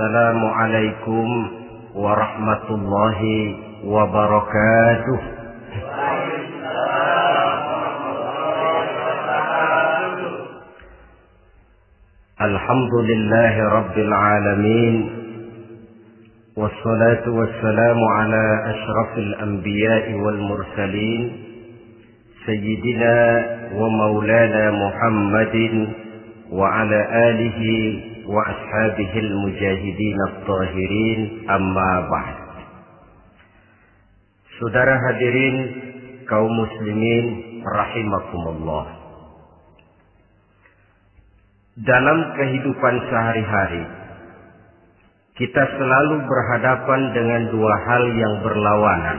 Assalamualaikum warahmatullahi wabarakatuh. Alhamdulillahi rabbil alamin. Wassalatu wassalamu ala ashrafil anbiya'i wal mursalin, Sayyidina wa maulana Muhammadin wa ala alihi wa ashabihil mujahidin at-tahirin, amma ba'd. Saudara hadirin kaum muslimin rahimakumullah. Dalam kehidupan sehari-hari kita selalu berhadapan dengan dua hal yang berlawanan,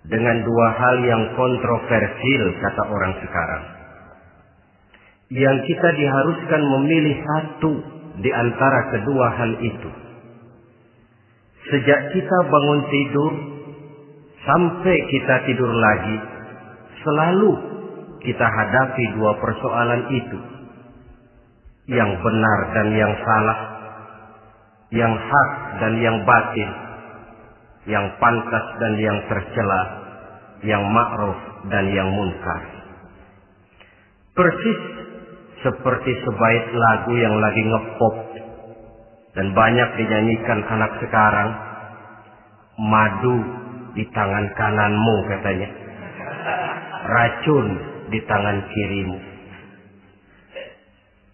dengan dua hal yang kontroversial kata orang sekarang, yang kita diharuskan memilih satu di antara kedua hal itu. Sejak kita bangun tidur sampai kita tidur lagi, selalu kita hadapi dua persoalan itu, yang benar dan yang salah, yang hak dan yang batil, yang pantas dan yang tercela, yang ma'ruf dan yang munkar. Persis seperti sebaik lagu yang lagi ngepop dan banyak dinyanyikan anak sekarang, madu di tangan kananmu katanya, racun di tangan kirimu.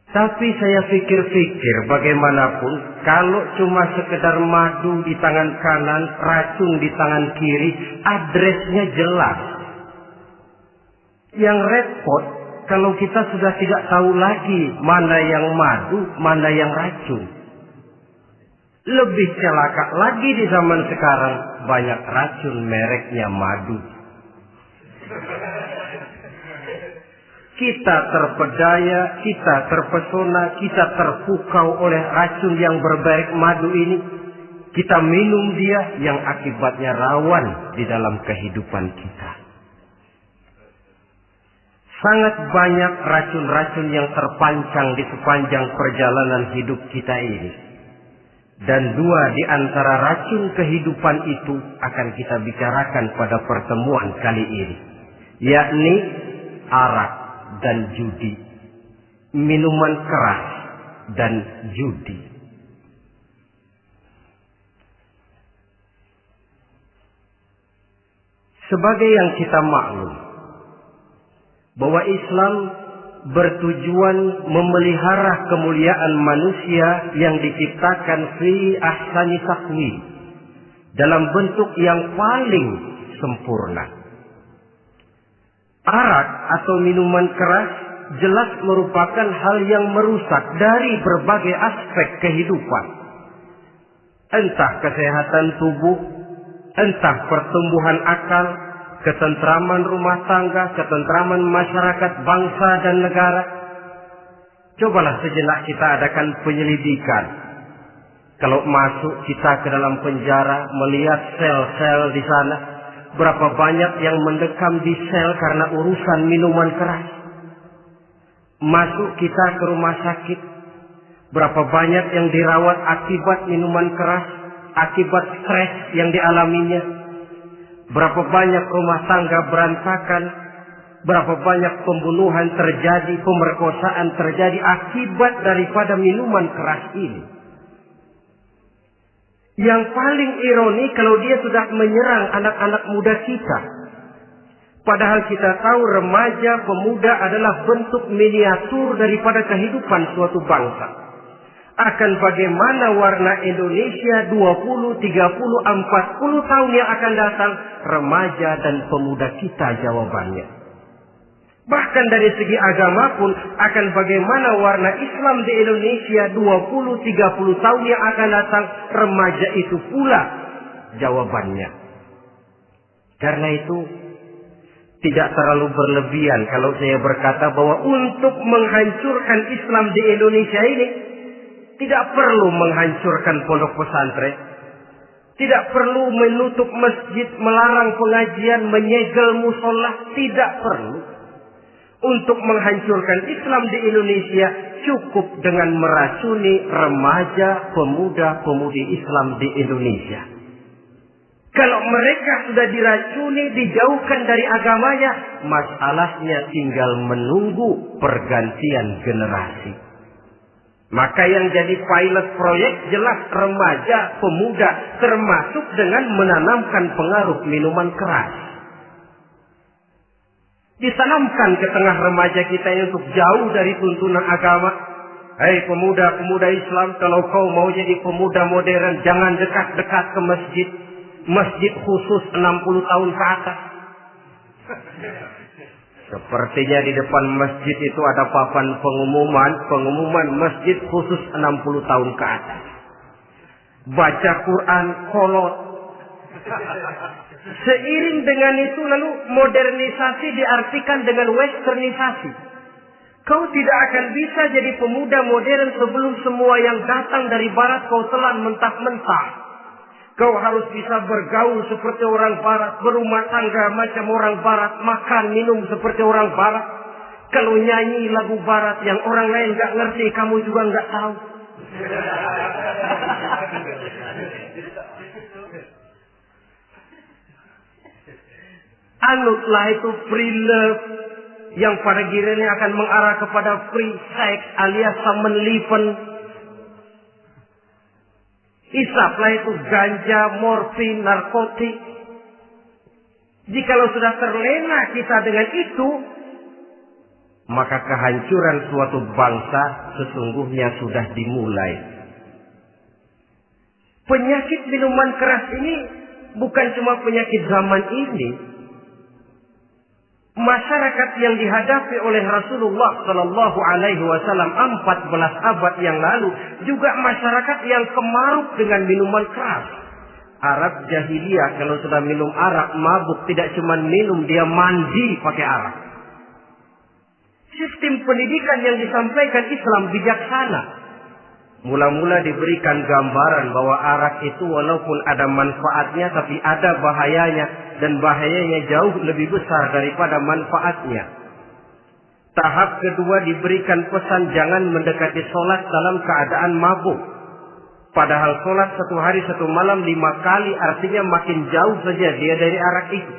Tapi saya pikir-pikir, bagaimanapun kalau cuma sekedar madu di tangan kanan, racun di tangan kiri, adresnya jelas. Yang repot kalau kita sudah tidak tahu lagi mana yang madu, mana yang racun. Lebih celaka lagi di zaman sekarang, banyak racun mereknya madu. Kita terpedaya, kita terpesona, kita terpukau oleh racun yang bermerek madu ini. Kita minum dia, yang akibatnya rawan di dalam kehidupan kita. Sangat banyak racun-racun yang terpancang di sepanjang perjalanan hidup kita ini. Dan dua di antara racun kehidupan itu akan kita bicarakan pada pertemuan kali ini, yakni arak dan judi, minuman keras dan judi. Sebagai yang kita maklum bahwa Islam bertujuan memelihara kemuliaan manusia yang diciptakan fi ahsani taqwim, dalam bentuk yang paling sempurna. Arak atau minuman keras jelas merupakan hal yang merusak dari berbagai aspek kehidupan. Entah kesehatan tubuh, entah pertumbuhan akal, ketentraman rumah tangga, ketentraman masyarakat, bangsa dan negara. Cobalah sejenak kita adakan penyelidikan. Kalau masuk kita ke dalam penjara, melihat sel-sel di sana, berapa banyak yang mendekam di sel karena urusan minuman keras. Masuk kita ke rumah sakit, berapa banyak yang dirawat akibat minuman keras, akibat stres yang dialaminya. Berapa banyak rumah tangga berantakan, berapa banyak pembunuhan terjadi, pemerkosaan terjadi akibat daripada minuman keras ini. Yang paling ironi kalau dia sudah menyerang anak-anak muda kita. Padahal kita tahu remaja, pemuda adalah bentuk miniatur daripada kehidupan suatu bangsa. Akan bagaimana warna Indonesia 20, 30, 40 tahun yang akan datang, remaja dan pemuda kita jawabannya. Bahkan dari segi agama pun, akan bagaimana warna Islam di Indonesia 20, 30 tahun yang akan datang, remaja itu pula jawabannya. Karena itu, tidak terlalu berlebihan kalau saya berkata bahwa untuk menghancurkan Islam di Indonesia ini, tidak perlu menghancurkan pondok pesantren, tidak perlu menutup masjid, melarang pengajian, menyegel musola, tidak perlu. untuk menghancurkan Islam di Indonesia cukup dengan meracuni remaja, pemuda-pemudi Islam di Indonesia. Kalau mereka sudah diracuni, dijauhkan dari agamanya, masalahnya tinggal menunggu pergantian generasi. Maka yang jadi pilot proyek jelas remaja, pemuda, termasuk dengan menanamkan pengaruh minuman keras. Ditanamkan ke tengah remaja kita untuk jauh dari tuntunan agama. Hei pemuda-pemuda Islam, kalau kau mau jadi pemuda modern, jangan dekat-dekat ke masjid. Masjid khusus 60 tahun ke atas. Sepertinya di depan masjid itu ada papan pengumuman masjid khusus 60 tahun ke atas. Baca Quran kolot. Seiring dengan itu lalu modernisasi diartikan dengan westernisasi. Kau tidak akan bisa jadi pemuda modern sebelum semua yang datang dari barat kau telan mentah-mentah. Kau harus bisa bergaul seperti orang barat, berumah tangga macam orang barat, makan minum seperti orang barat. Kalau nyanyi lagu barat yang orang lain gak ngerti, kamu juga gak tahu. Anutlah itu free love yang pada gilirannya akan mengarah kepada free sex alias samen-leven. Isaplah itu ganja, morfin, narkotik. Jikalau sudah terlena kita dengan itu, maka kehancuran suatu bangsa sesungguhnya sudah dimulai. Penyakit minuman keras ini bukan cuma penyakit zaman ini. Masyarakat yang dihadapi oleh Rasulullah Sallallahu Alaihi Wasallam 14 abad yang lalu juga masyarakat yang kemaruk dengan minuman keras. Arab jahiliyah kalau sudah minum arak mabuk, tidak cuma minum, dia mandi pakai arak. Sistem pendidikan yang disampaikan Islam bijaksana. Mula-mula diberikan gambaran bahwa arak itu walaupun ada manfaatnya tapi ada bahayanya, dan bahayanya jauh lebih besar daripada manfaatnya. Tahap kedua diberikan pesan jangan mendekati sholat dalam keadaan mabuk. Padahal sholat 1 hari 1 malam 5 kali artinya makin jauh saja dia dari arak itu.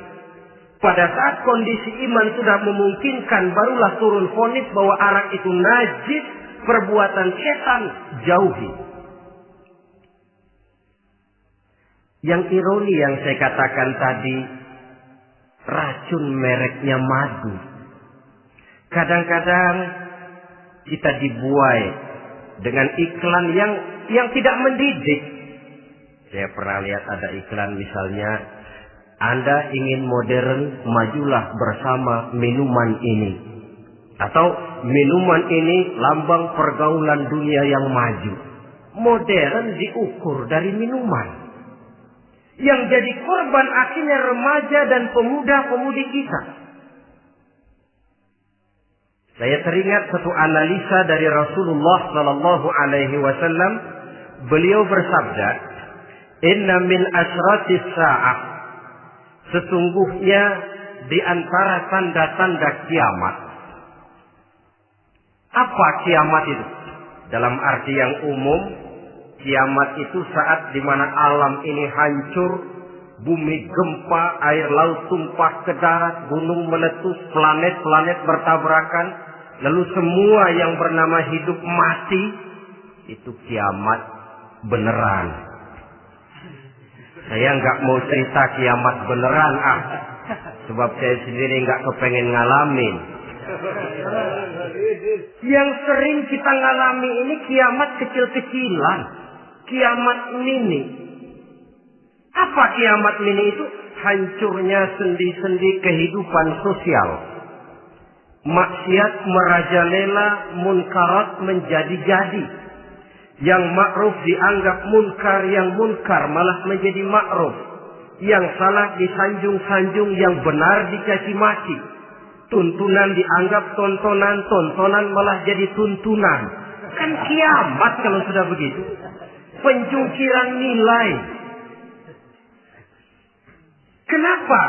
Pada saat kondisi iman sudah memungkinkan, barulah turun vonis bahwa arak itu najis, perbuatan setan, jauhi. Yang ironi yang saya katakan tadi, racun mereknya madu. Kadang-kadang kita dibuai dengan iklan yang tidak mendidik. Saya pernah lihat ada iklan misalnya, Anda ingin modern, majulah bersama minuman ini. Atau minuman ini lambang pergaulan dunia yang maju. Modern diukur dari minuman. Yang jadi korban akhirnya remaja dan pemuda-pemudi kita. Saya teringat satu analisa dari Rasulullah Sallallahu Alaihi Wasallam. Beliau bersabda, Inna min asratis sa'ah. Sesungguhnya di antara tanda-tanda kiamat. Apa kiamat itu? Dalam arti yang umum, kiamat itu saat di mana alam ini hancur, bumi gempa, air laut tumpah ke darat, gunung meletus, planet-planet bertabrakan, lalu semua yang bernama hidup mati. Itu kiamat beneran. Saya nggak mau cerita kiamat beneran, sebab saya sendiri nggak kepengen ngalamin. Yang sering kita ngalami ini kiamat kecil-kecilan, kiamat mini. Apa kiamat mini itu? Hancurnya sendi-sendi kehidupan sosial. Maksiat merajalela, munkarat menjadi-jadi. Yang ma'ruf dianggap munkar, yang munkar malah menjadi ma'ruf. Yang salah disanjung-sanjung, yang benar dicaci maki. Tuntunan dianggap tontonan, tontonan malah jadi tuntunan. Kan kiamat kalau sudah begitu. Pencungkiran nilai. Kenapa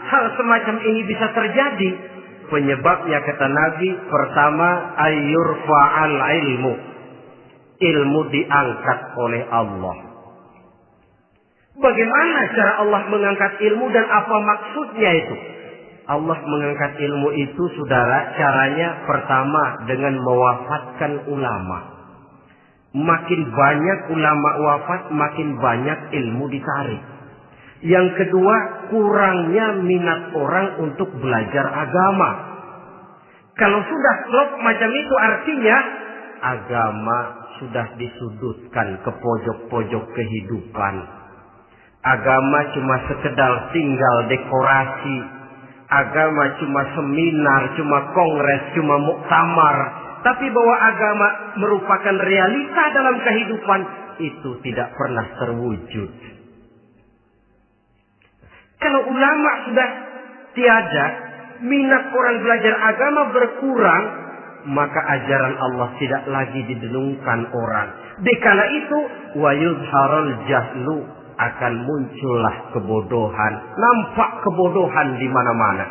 hal semacam ini bisa terjadi? Penyebabnya kata Nabi, pertama ayyurfa'al ilmu. Ilmu diangkat oleh Allah. Bagaimana cara Allah mengangkat ilmu dan apa maksudnya itu? Allah mengangkat ilmu itu, saudara, caranya pertama dengan mewafatkan ulama. Makin banyak ulama wafat, makin banyak ilmu ditarik. Yang kedua, kurangnya minat orang untuk belajar agama. Kalau sudah klop macam itu, artinya agama sudah disudutkan ke pojok-pojok kehidupan. Agama cuma sekedar tinggal dekorasi. Agama cuma seminar, cuma kongres, cuma muktamar. Tapi bahwa agama merupakan realita dalam kehidupan, itu tidak pernah terwujud. Kalau ulama sudah tiada, minat orang belajar agama berkurang, maka ajaran Allah tidak lagi didengungkan orang. Dikala itu, wa yuzharul jahlu, akan muncullah kebodohan. Nampak kebodohan di mana-mana.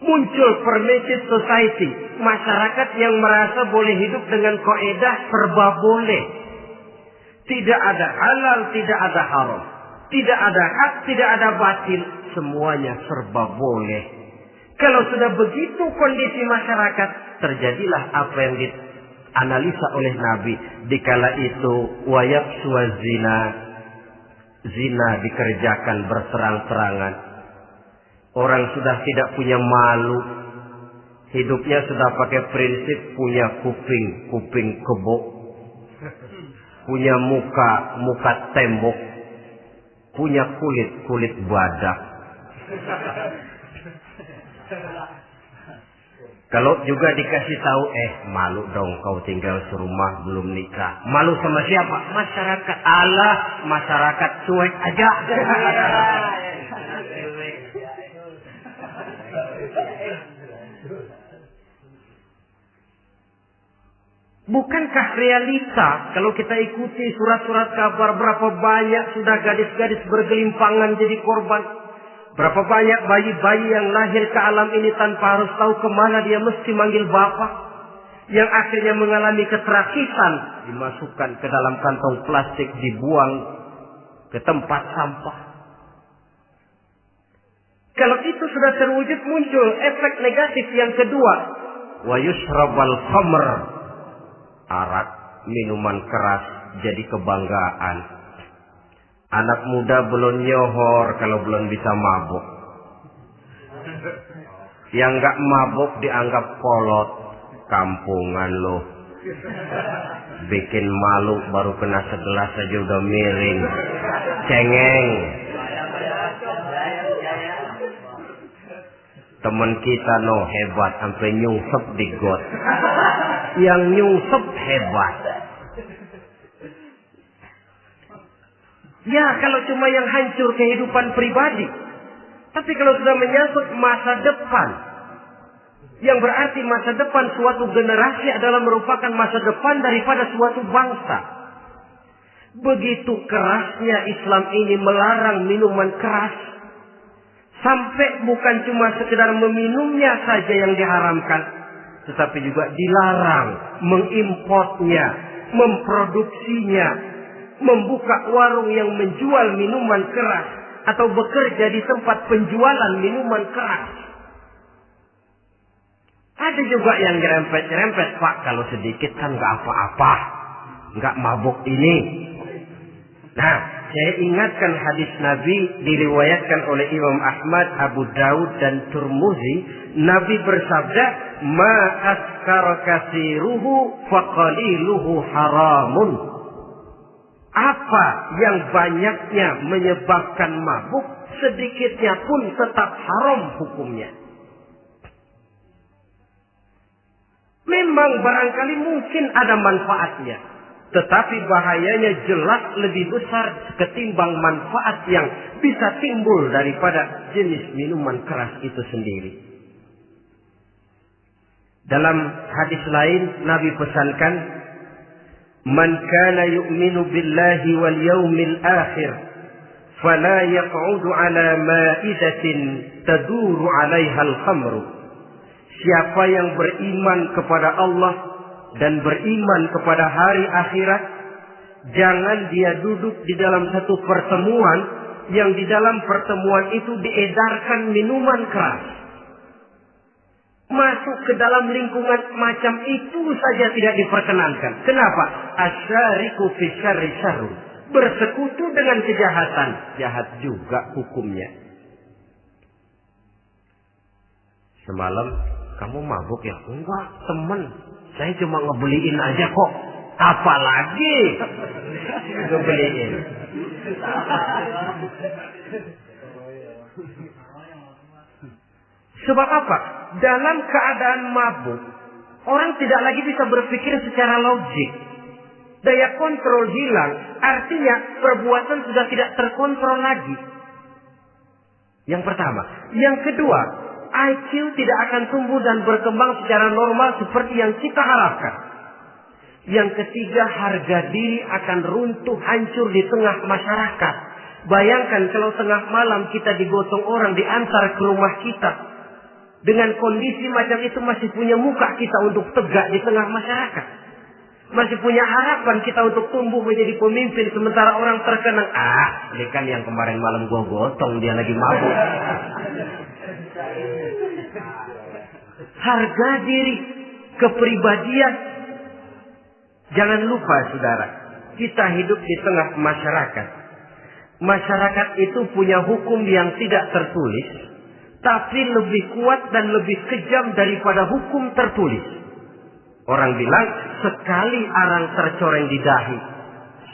Muncul permissive society, masyarakat yang merasa boleh hidup dengan kaidah serba boleh. Tidak ada halal, tidak ada haram. Tidak ada hak, tidak ada batil. Semuanya serba boleh. Kalau sudah begitu kondisi masyarakat, terjadilah apa yang dianalisa oleh Nabi. Dikala itu, wayaqsu zina. Zina dikerjakan berterang-terangan. Orang sudah tidak punya malu. Hidupnya sudah pakai prinsip punya kuping kebo. Punya muka tembok. Punya kulit badak. Kalau juga dikasih tahu, malu dong kau tinggal serumah belum nikah. Malu sama siapa? Masyarakat. Allah, masyarakat cuek aja. Bukankah realita kalau kita ikuti surat-surat kabar, berapa banyak sudah gadis-gadis bergelimpangan jadi korban? Berapa banyak bayi-bayi yang lahir ke alam ini tanpa harus tahu kemana dia mesti manggil bapak. Yang akhirnya mengalami keterakisan, dimasukkan ke dalam kantong plastik, dibuang ke tempat sampah. Kalau itu sudah terwujud, muncul efek negatif yang kedua. Wa yushrabal khamr. Arak, minuman keras jadi kebanggaan. Anak muda belum nyohor kalau belum bisa mabuk. Yang gak mabuk dianggap kolot. Kampungan loh. Bikin malu baru kena segelas aja udah miring. Cengeng. Temen kita hebat sampai nyungsep di got. Yang nyungsep hebat. Ya, kalau cuma yang hancur kehidupan pribadi. Tapi kalau sudah menyangkut masa depan, yang berarti masa depan suatu generasi adalah merupakan masa depan daripada suatu bangsa. Begitu kerasnya Islam ini melarang minuman keras. Sampai bukan cuma sekedar meminumnya saja yang diharamkan, tetapi juga dilarang mengimportnya, memproduksinya, membuka warung yang menjual minuman keras atau bekerja di tempat penjualan minuman keras. Ada juga yang nyerempet-nyerempet, Pak, kalau sedikit kan nggak apa-apa, nggak mabuk ini. Nah, saya ingatkan hadis Nabi diriwayatkan oleh Imam Ahmad, Abu Daud dan Tirmidzi. Nabi bersabda, "Ma askara katsiruhu faqaliluhu haramun." Apa yang banyaknya menyebabkan mabuk, sedikitnya pun tetap haram hukumnya. Memang barangkali mungkin ada manfaatnya, tetapi bahayanya jelas lebih besar ketimbang manfaat yang bisa timbul daripada jenis minuman keras itu sendiri. Dalam hadis lain Nabi pesankan, "Man kana yu'minu billahi wal yaumil akhir fala yaq'udu ala ma'idatin taduru 'alaiha al-khamru. Siapa yang beriman kepada Allah dan beriman kepada hari akhirat, jangan dia duduk di dalam satu pertemuan yang di dalam pertemuan itu diedarkan minuman keras. Masuk ke dalam lingkungan macam itu saja tidak diperkenankan. Kenapa? Asyariku fi syarri syarrun. Bersekutu dengan kejahatan, jahat juga hukumnya. Semalam kamu mabuk ya? Enggak, temen. Saya cuma ngebeliin aja kok. Apalagi ngebeliin. Sebab apa? Dalam keadaan mabuk, orang tidak lagi bisa berpikir secara logik. Daya kontrol hilang, artinya perbuatan sudah tidak terkontrol lagi. Yang pertama. Yang kedua, IQ tidak akan tumbuh dan berkembang secara normal seperti yang kita harapkan. Yang ketiga, harga diri akan runtuh hancur di tengah masyarakat. Bayangkan kalau tengah malam kita digotong orang, diantar ke rumah kita. Dengan kondisi macam itu masih punya muka kita untuk tegak di tengah masyarakat. Masih punya harapan kita untuk tumbuh menjadi pemimpin sementara orang terkenang. Ini kan yang kemarin malam gua gotong, dia lagi mabuk. Harga diri, kepribadian. Jangan lupa saudara, kita hidup di tengah masyarakat. Masyarakat itu punya hukum yang tidak tertulis, tapi lebih kuat dan lebih kejam daripada hukum tertulis. Orang bilang, sekali arang tercoreng di dahi,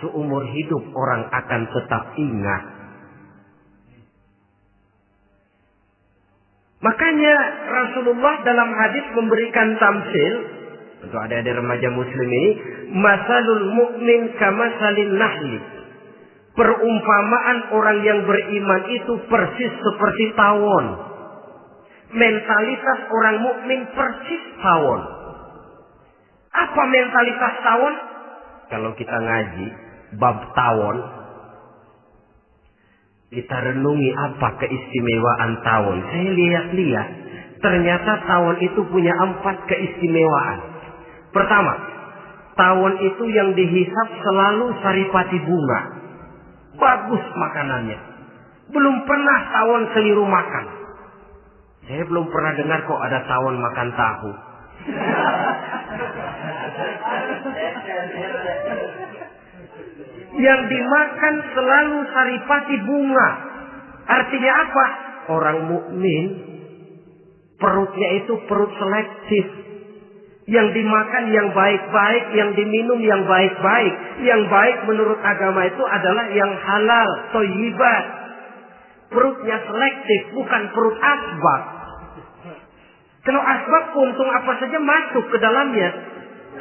seumur hidup orang akan tetap ingat. Makanya Rasulullah dalam hadis memberikan tamsil untuk adik-adik remaja muslim ini, masalul mu'min kamasalin nahli. Perumpamaan orang yang beriman itu persis seperti tawon. Mentalitas orang mukmin persis tawon. Apa mentalitas tawon? Kalau kita ngaji bab tawon, kita renungi apa keistimewaan tawon. Saya lihat-lihat, ternyata tawon itu punya 4 keistimewaan. Pertama, tawon itu yang dihisap selalu saripati bunga. Bagus makanannya. Belum pernah tawon keliru makan. Saya belum pernah dengar kok ada tawon makan tahu. Yang dimakan selalu saripati bunga. Artinya apa? Orang mukmin perutnya itu perut selektif. Yang dimakan yang baik-baik, yang diminum yang baik-baik. Yang baik menurut agama itu adalah yang halal, thayyibat. Perutnya selektif, bukan perut asbab. Kalau asbab puntung apa saja masuk ke dalamnya.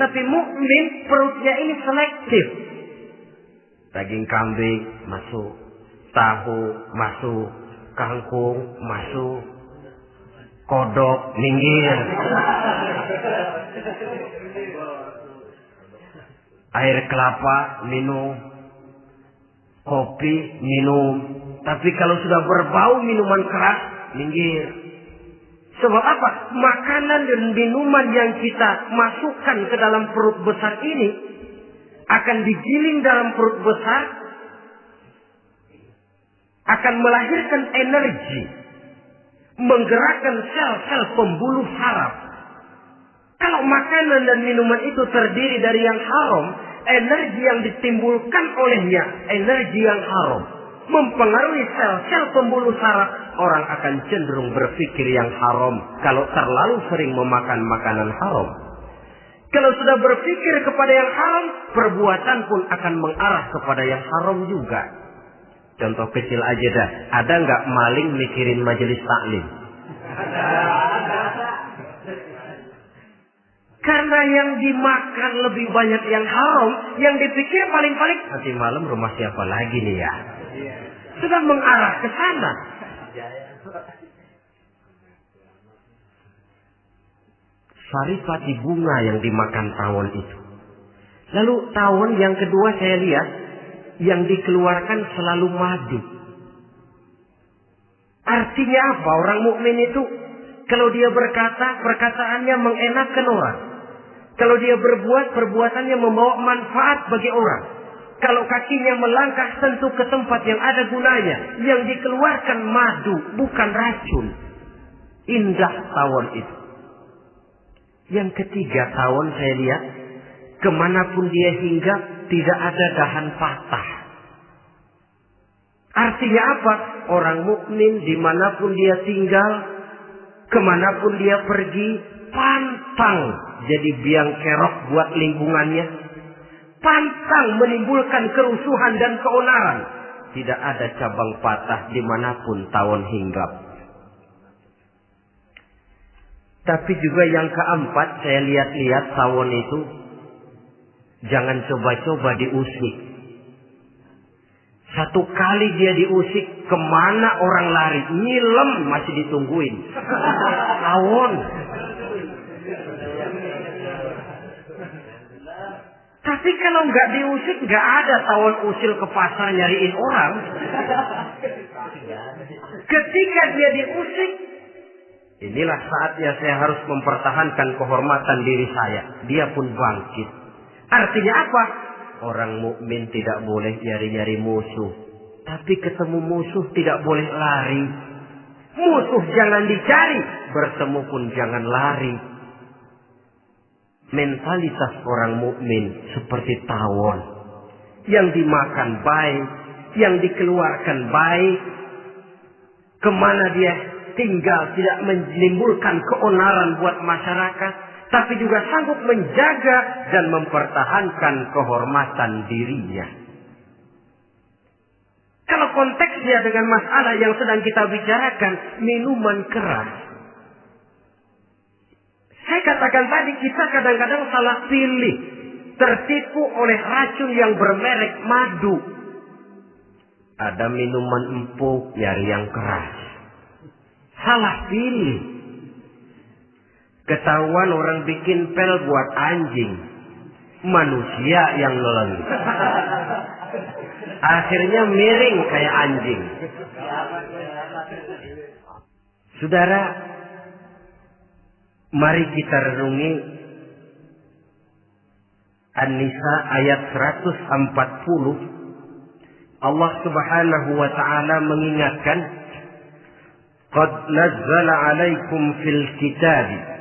Tapi mukmin perutnya ini selektif. Daging kambing masuk, tahu masuk, kangkung masuk, kodok minggir. Air kelapa minum, kopi minum. Tapi kalau sudah berbau minuman keras, minggir. Sebab apa? Makanan dan minuman yang kita masukkan ke dalam perut besar ini akan digiling dalam perut besar, akan melahirkan energi, menggerakkan sel-sel pembuluh saraf. Kalau makanan dan minuman itu terdiri dari yang haram, energi yang ditimbulkan olehnya energi yang haram, mempengaruhi sel-sel pembuluh saraf. Orang akan cenderung berpikir yang haram kalau terlalu sering memakan makanan haram. Kalau sudah berpikir kepada yang haram, perbuatan pun akan mengarah kepada yang haram juga. Contoh kecil aja dah. Ada nggak maling mikirin majelis taklim? Karena yang dimakan lebih banyak yang haram, yang dipikir paling-paling nanti malam rumah siapa lagi nih ya? Sudah mengarah ke sana. Saripati bunga yang dimakan tawon itu. Lalu tawon yang kedua saya lihat yang dikeluarkan selalu madu. Artinya apa orang mukmin itu? Kalau dia berkata, perkataannya mengenakan orang. Kalau dia berbuat, perbuatannya membawa manfaat bagi orang. Kalau kakinya melangkah tentu ke tempat yang ada gunanya. Yang dikeluarkan madu, bukan racun. Indah tawon itu. Yang ketiga, tawon saya lihat, kemanapun dia hinggap, tidak ada dahan patah. Artinya apa? Orang mukmin dimanapun dia tinggal, kemanapun dia pergi, pantang jadi biang kerok buat lingkungannya. Pantang menimbulkan kerusuhan dan keonaran. Tidak ada cabang patah dimanapun tawon hinggap. Tapi juga yang keempat, saya lihat-lihat tawon itu, jangan coba-coba diusik. Satu kali dia diusik, kemana orang lari? Nyilem masih ditungguin. Tawon. Tapi kalau nggak diusik, nggak ada tawon usil ke pasar nyariin orang. Ketika dia diusik, inilah saatnya saya harus mempertahankan kehormatan diri saya. Dia pun bangkit. Artinya apa? Orang mukmin tidak boleh nyari-nyari musuh. Tapi ketemu musuh tidak boleh lari. Musuh jangan dicari. Bertemu pun jangan lari. Mentalitas orang mukmin seperti tawon. Yang dimakan baik. Yang dikeluarkan baik. Kemana dia tinggal tidak menimbulkan keonaran buat masyarakat. Tapi juga sanggup menjaga dan mempertahankan kehormatan dirinya. Kalau konteksnya dengan masalah yang sedang kita bicarakan, minuman keras. Saya katakan tadi, kita kadang-kadang salah pilih. Tertipu oleh racun yang bermerek madu. Ada minuman empuk, nyari yang keras. Salah pilih. Ketahuan orang bikin pel buat anjing. Manusia yang nelen. Akhirnya miring kayak anjing. Saudara, mari kita renungi An-Nisa ayat 140. Allah Subhanahu wa ta'ala mengingatkan, "Qad nazzala 'alaikum fil kitab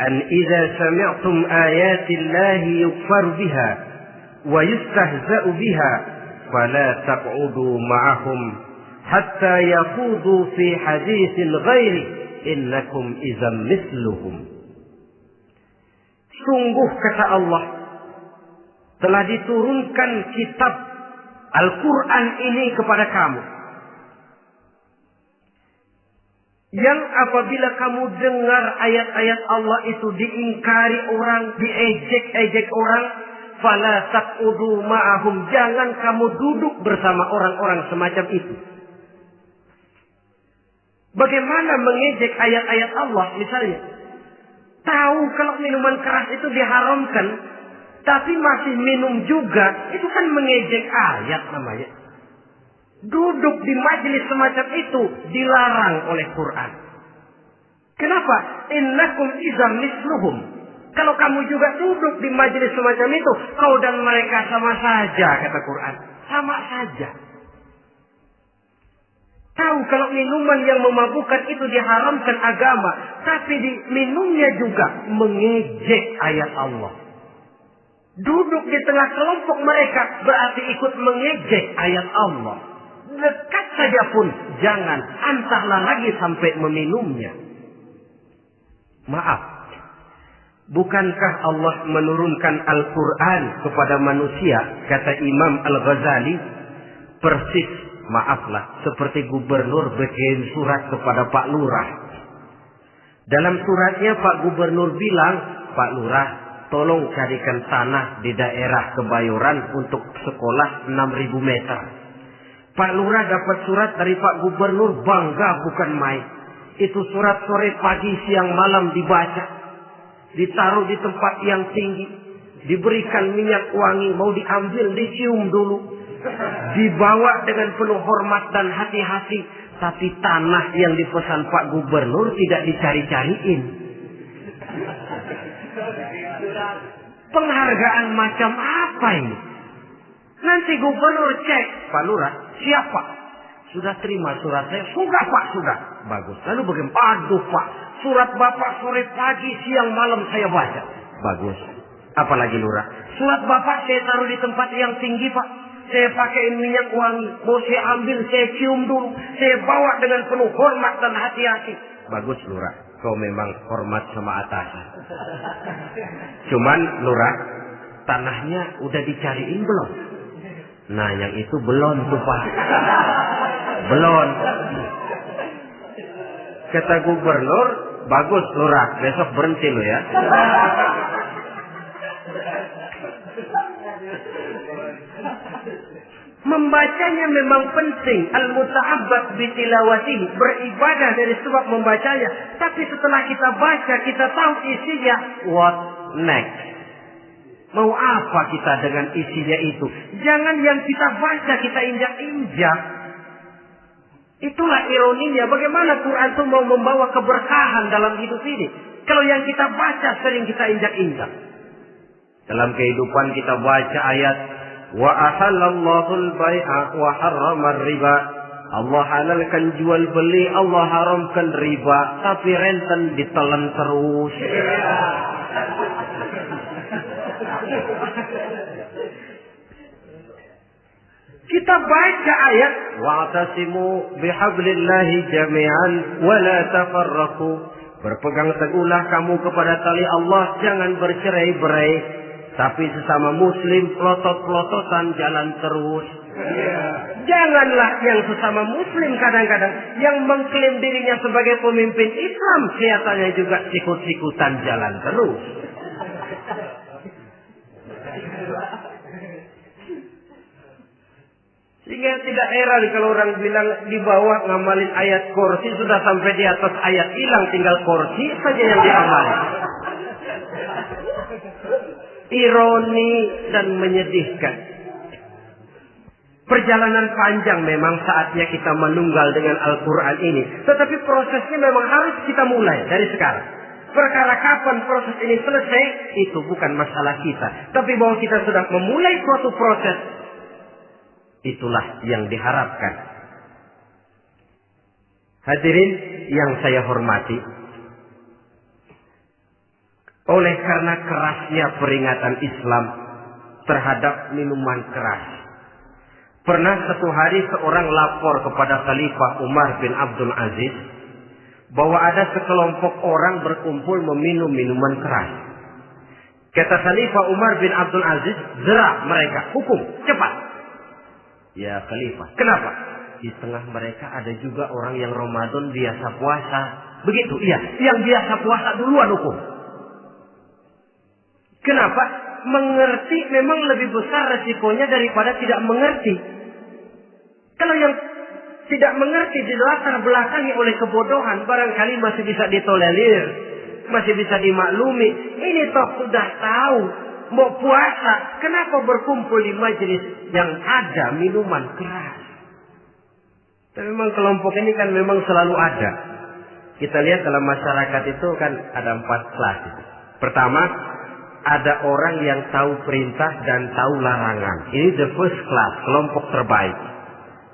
أن إذا سمعتم آيات الله يكفر بها ويستهزأ بها فلا تقعدوا معهم حتى يخوضوا في حديث غيره إنكم إذا مثلهم." Sungguh kata Allah, telah diturunkan kitab Al-Quran ini kepada kamu, yang apabila kamu dengar ayat-ayat Allah itu diingkari orang, diejek-ejek orang, fala taqudu ma'ahum, jangan kamu duduk bersama orang-orang semacam itu. Bagaimana mengejek ayat-ayat Allah misalnya? Tahu kalau minuman keras itu diharamkan, tapi masih minum juga, itu kan mengejek ayat namanya. Duduk di majelis semacam itu dilarang oleh Quran. Kenapa? Innakum idzam misluhum. Kalau kamu juga duduk di majelis semacam itu, kau dan mereka sama saja, kata Quran. Sama saja. Tahu kalau minuman yang memabukkan itu diharamkan agama, tapi minumnya juga mengejek ayat Allah. Duduk di tengah kelompok mereka berarti ikut mengejek ayat Allah. Dekat saja pun jangan, entahlah lagi sampai meminumnya. Maaf, bukankah Allah menurunkan Al-Quran kepada manusia, kata Imam Al-Ghazali, persis, maaflah, seperti gubernur bikin surat kepada Pak Lurah. Dalam suratnya Pak Gubernur bilang, Pak Lurah, tolong carikan tanah di daerah Kebayoran untuk sekolah 6.000 meter. Pak Lurah dapat surat dari Pak Gubernur, bangga bukan main. Itu surat sore, pagi, siang, malam dibaca. Ditaruh di tempat yang tinggi. Diberikan minyak wangi, mau diambil, dicium dulu. Dibawa dengan penuh hormat dan hati-hati Tapi tanah yang dipesan Pak Gubernur tidak dicari-cariin. Penghargaan macam apa ini? Nanti Gubernur cek, Pak Lurah, siapa? Sudah terima surat saya? Sudah Pak, sudah. Bagus. Lalu bagaimana? Aduh Pak, surat Bapak sore pagi siang malam saya baca. Bagus. Apalagi Lurah? Surat Bapak saya taruh di tempat yang tinggi Pak. Saya pakai minyak wangi. Mau saya ambil, saya cium dulu. Saya bawa dengan penuh hormat dan hati-hati. Bagus Lurah. Kau memang hormat sama atasan. Cuman Lurah, tanahnya udah dicariin belum? Nah yang itu belum tuh Pak. Belum. Kata Gubernur, bagus Lurah. Besok berhenti lo ya. Membacanya memang penting. Al-muta'abbad bitilawatihi. Beribadah dari sebab membacanya. Tapi setelah kita baca, kita tahu isinya. What next? Mau apa kita dengan isinya itu? Jangan yang kita baca, kita injak-injak. Itulah ironinya. Bagaimana Quran itu mau membawa keberkahan dalam hidup ini. Kalau yang kita baca sering kita injak-injak. Dalam kehidupan kita baca ayat. Wa ahallallahu al-bai'a wa harrama riba. Allah halalkan jual beli, Allah haramkan riba, tapi renten ditelan terus. Kita baca ayat wa'tasimu bihablillahi jami'an wa la tafarraqu. Berpegang teguhlah kamu kepada tali Allah, jangan bercerai-berai. Tapi sesama muslim pelotot-pelototan jalan terus. Janganlah yang sesama muslim kadang-kadang yang mengklaim dirinya sebagai pemimpin Islam kelihatannya juga sikut-sikutan jalan terus. Sehingga tidak heran kalau orang bilang di bawah ngamalin ayat kursi sudah sampai di atas ayat hilang, tinggal kursi saja yang diamalin. Ironi dan menyedihkan. Perjalanan panjang memang saatnya kita menunggal dengan Al-Quran ini. Tetapi prosesnya memang harus kita mulai dari sekarang. Perkara kapan proses ini selesai, itu bukan masalah kita. Tapi bahwa kita sudah memulai suatu proses, itulah yang diharapkan. Hadirin yang saya hormati. Oleh karena kerasnya peringatan Islam terhadap minuman keras. Pernah satu hari seorang lapor kepada Khalifah Umar bin Abdul Aziz bahwa ada sekelompok orang berkumpul meminum minuman keras. Kata Khalifah Umar bin Abdul Aziz, zerah mereka, hukum, cepat. Ya Khalifah, kenapa? Di tengah mereka ada juga orang yang Ramadan biasa puasa. Begitu, iya, yang biasa puasa duluan hukum. Kenapa? Mengerti memang lebih besar resikonya daripada tidak mengerti. Kalau yang tidak mengerti dilatar belakangi oleh kebodohan, barangkali masih bisa ditolerir, masih bisa dimaklumi. Ini toh sudah tahu mau puasa, kenapa berkumpul di majelis yang ada minuman keras? Tapi memang kelompok ini kan memang selalu ada. Kita lihat dalam masyarakat itu kan ada 4 kelas. Pertama, ada orang yang tahu perintah dan tahu larangan. Ini the first class, kelompok terbaik.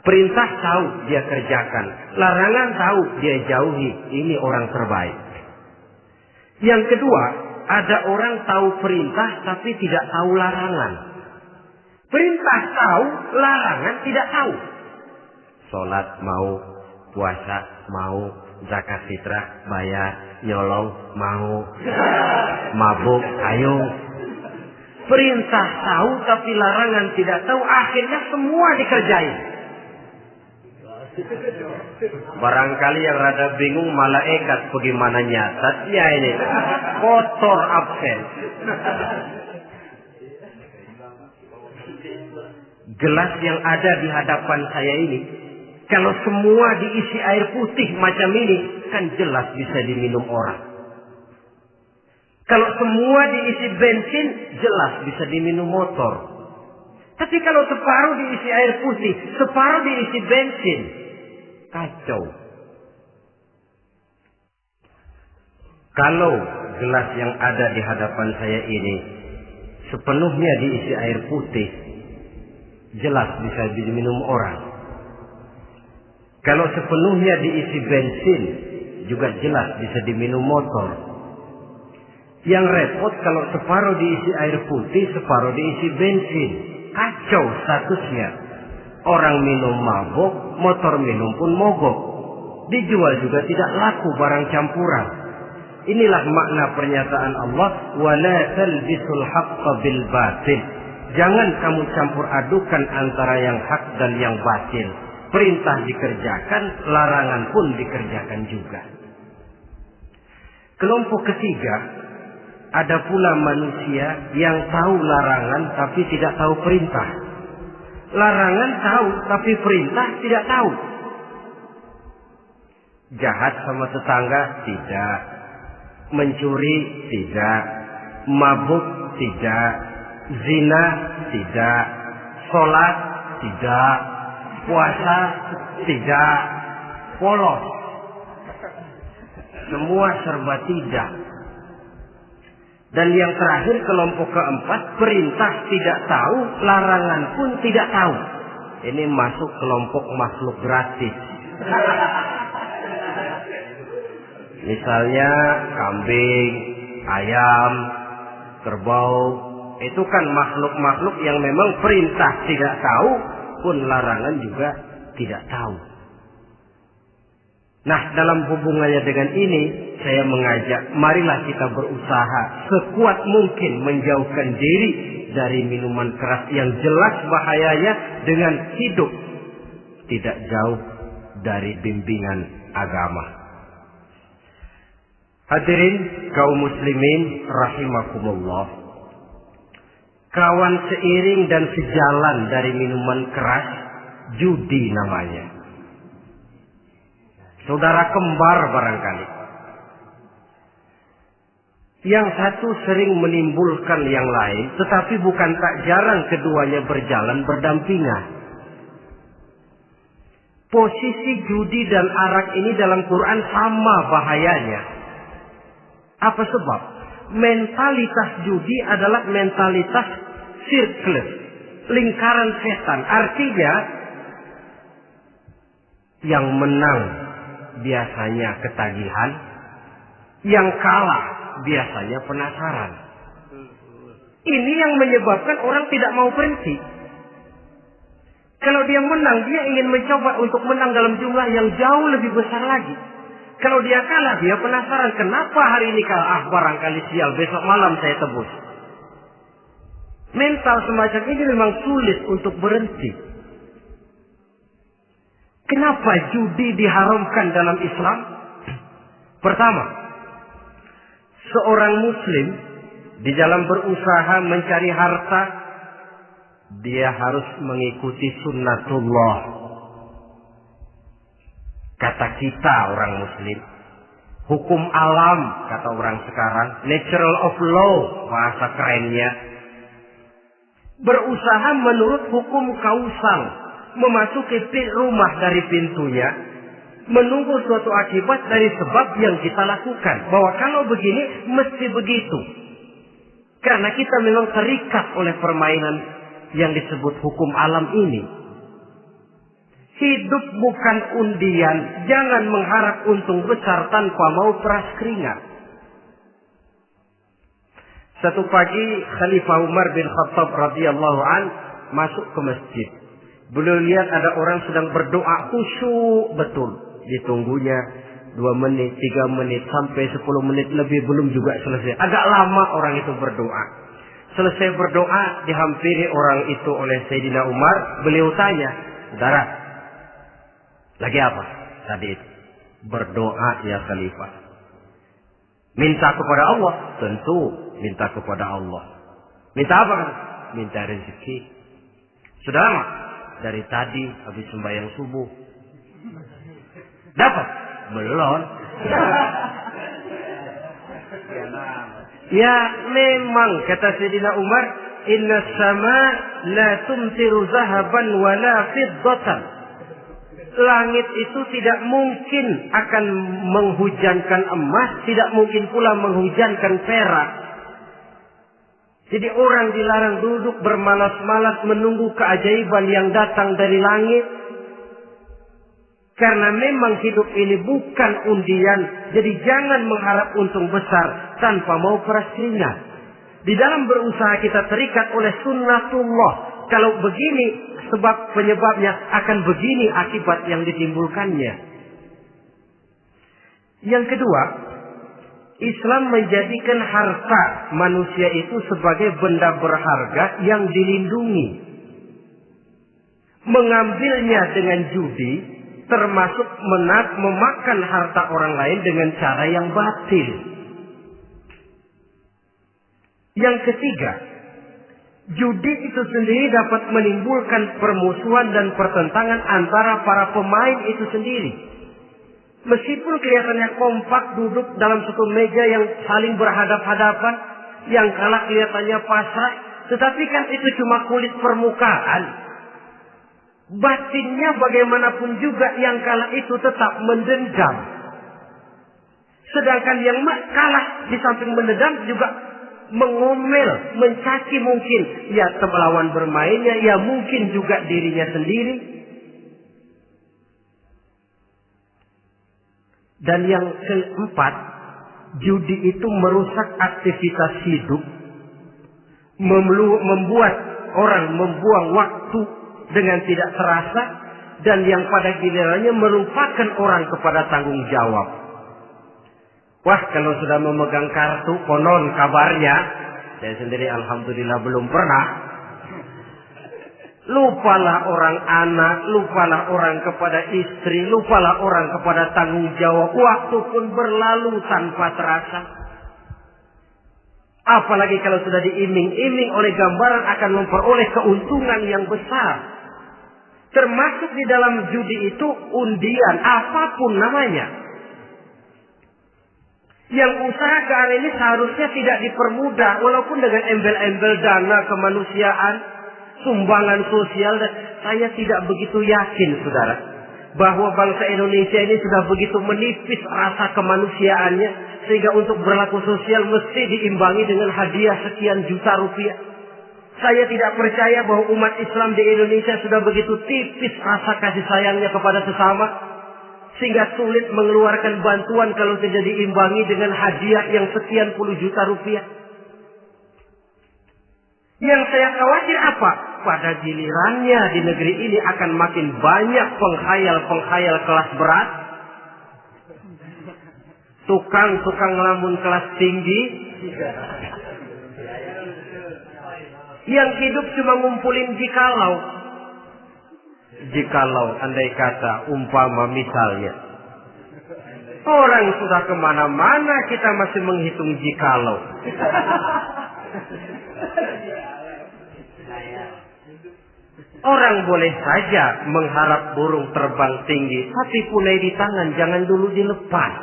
Perintah tahu, dia kerjakan. Larangan tahu, dia jauhi. Ini orang terbaik. Yang kedua, ada orang tahu perintah tapi tidak tahu larangan. Perintah tahu, larangan tidak tahu. Sholat mau, puasa mau, zakat fitrah bayar, nyolong mau, mabuk ayo. Perintah tahu tapi larangan tidak tahu, akhirnya semua dikerjain. Barangkali yang rada bingung malaikat bagaimana nyatatnya ini, kotor absen. Gelas yang ada di hadapan saya ini, kalau semua diisi air putih macam ini, kan jelas bisa diminum orang. Kalau semua diisi bensin, jelas bisa diminum motor. Tapi kalau separuh diisi air putih, separuh diisi bensin, kacau. Kalau gelas yang ada di hadapan saya ini sepenuhnya diisi air putih, jelas bisa diminum orang. Kalau sepenuhnya diisi bensin, juga jelas bisa diminum motor. Yang repot kalau separuh diisi air putih, separuh diisi bensin. Kacau statusnya. Orang minum mabok, motor minum pun mogok. Dijual juga tidak laku barang campuran. Inilah makna pernyataan Allah, وَلَا تَلْبِسُوا الْحَقَّ بِالْبَاطِلِ. Jangan kamu campur adukan antara yang hak dan yang batil. Perintah dikerjakan, larangan pun dikerjakan juga. Kelompok ketiga, ada pula manusia yang tahu larangan tapi tidak tahu perintah. Larangan tahu tapi perintah tidak tahu. Jahat sama tetangga tidak, mencuri tidak, mabuk tidak, zina tidak, sholat tidak, puasa tidak, polos. Semua serba tidak. Dan yang terakhir, kelompok keempat, perintah tidak tahu, larangan pun tidak tahu. Ini masuk kelompok makhluk gratis. Misalnya kambing, ayam, kerbau, itu kan makhluk-makhluk yang memang perintah tidak tahu, pun larangan juga tidak tahu. Nah, dalam hubungannya dengan ini, saya mengajak, marilah kita berusaha sekuat mungkin menjauhkan diri dari minuman keras yang jelas bahayanya dengan hidup tidak jauh dari bimbingan agama. Hadirin kaum muslimin rahimakumullah. Kawan seiring dan sejalan dari minuman keras, judi namanya. Saudara kembar barangkali. Yang satu sering menimbulkan yang lain, tetapi bukan tak jarang keduanya berjalan berdampingan. Posisi judi dan arak ini dalam Quran sama bahayanya. Apa sebab? Mentalitas judi adalah mentalitas sirkel, lingkaran setan. Artinya, yang menang biasanya ketagihan, yang kalah biasanya penasaran. Ini yang menyebabkan orang tidak mau berhenti. Kalau dia menang, dia ingin mencoba untuk menang dalam jumlah yang jauh lebih besar lagi. Kalau dia kalah, dia penasaran, kenapa hari ini kalah? Barangkali sial, besok malam saya tebus. Mental semacam ini memang sulit untuk berhenti. Kenapa judi diharamkan dalam Islam? Pertama, seorang muslim di dalam berusaha mencari harta, dia harus mengikuti sunnatullah. Kata kita orang muslim, hukum alam kata orang sekarang, natural of law bahasa kerennya. Berusaha menurut hukum kausal, memasuki rumah dari pintunya, menunggu suatu akibat dari sebab yang kita lakukan. Bahwa kalau begini, mesti begitu. Karena kita memang terikat oleh permainan yang disebut hukum alam ini. Hidup bukan undian, jangan mengharap untung besar tanpa mau peras keringat. Satu pagi Khalifah Umar bin Khattab radhiyallahu an masuk ke masjid. Beliau lihat ada orang sedang berdoa khusyuk betul. Ditunggunya 2 menit, 3 menit, sampai 10 menit lebih belum juga selesai. Agak lama orang itu berdoa. Selesai berdoa, dihampiri orang itu oleh Sayyidina Umar. Beliau tanya, saudara, lagi apa tadi itu? Berdoa ya Khalifah. Minta kepada Allah? Tentu minta kepada Allah. Minta apa kan? Minta rezeki. Sudah lama? Dari tadi habis sembahyang subuh. Dapat? Belum. Ya memang kata Sayyidina Umar, inna sama la tumtiru zahaban wala fiddatan. Langit itu tidak mungkin akan menghujankan emas, tidak mungkin pula menghujankan perak. Jadi orang dilarang duduk bermalas-malas menunggu keajaiban yang datang dari langit. Karena memang hidup ini bukan undian. Jadi jangan mengharap untung besar tanpa mau peras keringat. Di dalam berusaha kita terikat oleh sunnatullah. Kalau begini sebab penyebabnya, akan begini akibat yang ditimbulkannya. Yang kedua, Islam menjadikan harta manusia itu sebagai benda berharga yang dilindungi. Mengambilnya dengan judi termasuk memakan harta orang lain dengan cara yang batil. Yang ketiga, judi itu sendiri dapat menimbulkan permusuhan dan pertentangan antara para pemain itu sendiri. Meskipun kelihatannya kompak duduk dalam satu meja yang saling berhadap-hadapan, yang kalah kelihatannya pasrah, tetapi kan itu cuma kulit permukaan. Batinnya bagaimanapun juga yang kalah itu tetap mendendam. Sedangkan yang kalah di samping mendendam juga mengomel, mencaci mungkin ya lawan bermainnya, ya mungkin juga dirinya sendiri. Dan yang keempat, judi itu merusak aktivitas hidup, membuat orang membuang waktu dengan tidak terasa, dan yang pada gilirannya melupakan orang kepada tanggung jawab. Wah, kalau sudah memegang kartu, konon kabarnya, saya sendiri alhamdulillah belum pernah, lupalah orang anak, lupalah orang kepada istri, lupalah orang kepada tanggung jawab. Waktu pun berlalu tanpa terasa. Apalagi kalau sudah diiming-iming oleh gambaran akan memperoleh keuntungan yang besar. Termasuk di dalam judi itu undian, apapun namanya. Yang usaha ke arah ini seharusnya tidak dipermudah, walaupun dengan embel-embel dana kemanusiaan, sumbangan sosial. Dan saya tidak begitu yakin, saudara, bahwa bangsa Indonesia ini sudah begitu menipis rasa kemanusiaannya, sehingga untuk berlaku sosial mesti diimbangi dengan hadiah sekian juta rupiah. Saya tidak percaya bahwa umat Islam di Indonesia sudah begitu tipis rasa kasih sayangnya kepada sesama, sehingga sulit mengeluarkan bantuan kalau tidak diimbangi dengan hadiah yang sekian puluh juta rupiah. Yang saya khawatir apa? Pada gilirannya di negeri ini akan makin banyak penghayal-penghayal kelas berat, tukang-tukang ngelamun kelas tinggi, yang hidup cuma ngumpulin jikalau andai kata umpama misalnya orang sudah kemana-mana kita masih menghitung jikalau. Orang boleh saja mengharap burung terbang tinggi, tapi punai di tangan jangan dulu dilepas.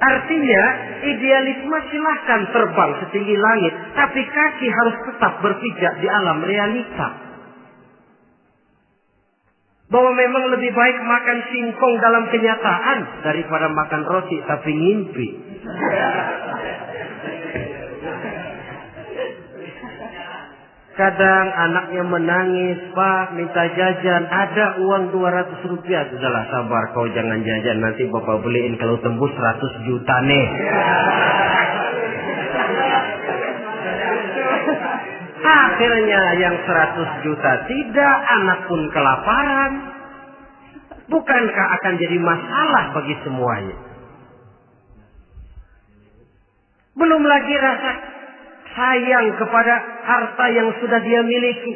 Artinya idealisme silahkan terbang setinggi langit, tapi kaki harus tetap berpijak di alam realita. Bahwa memang lebih baik makan singkong dalam kenyataan daripada makan roti tapi ngimpi. Kadang anaknya menangis, Pak minta jajan, ada uang 200 rupiah. Sudahlah sabar, kau jangan jajan, nanti bapak beliin kalau tembus 100 juta nih. Akhirnya yang 100 juta tidak, anak pun kelaparan. Bukankah akan jadi masalah bagi semuanya? Belum lagi rasa sayang kepada harta yang sudah dia miliki.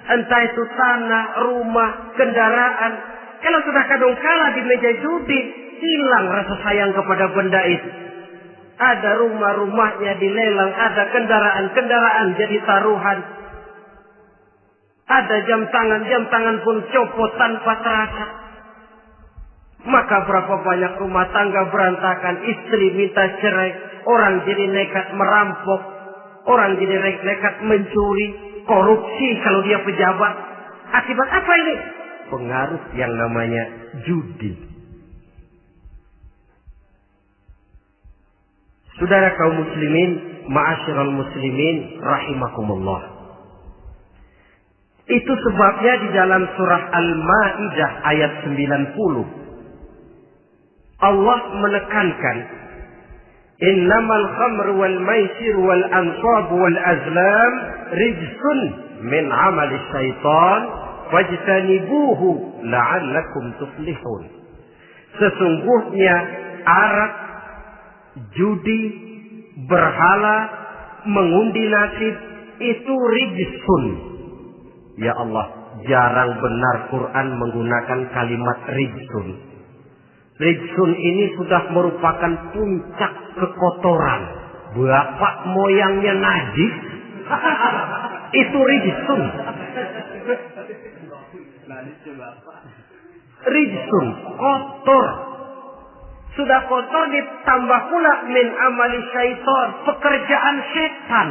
Entah itu tanah, rumah, kendaraan. Kalau sudah kadung kalah di meja judi, hilang rasa sayang kepada benda itu. Ada rumah-rumahnya dilelang, ada kendaraan-kendaraan jadi taruhan. Ada jam tangan pun copot tanpa terasa. Maka berapa banyak rumah tangga berantakan, istri minta cerai, orang jadi nekat merampok, orang jadi nekat mencuri, korupsi kalau dia pejabat. Akibat apa ini? pengaruh yang namanya judi. Saudara kaum muslimin, ma'asyiral muslimin rahimakumullah. Itu sebabnya di dalam surah Al-Maidah ayat 90 Allah menekankan, innamal khamru wal maisir wal ansab wal azlam rijsun min amali syaitan fajtanibuhu la'allakum tuflihun. Sesungguhnya arak, judi, berhala, mengundi nasib itu rijsun. Ya Allah, jarang benar Quran menggunakan kalimat rijsun. Rijsun ini sudah merupakan puncak kekotoran. Bapak moyangnya najis, itu rijsun. Rijsun, kotor. Sudah kotor ditambah pula min amali syaitan, pekerjaan setan.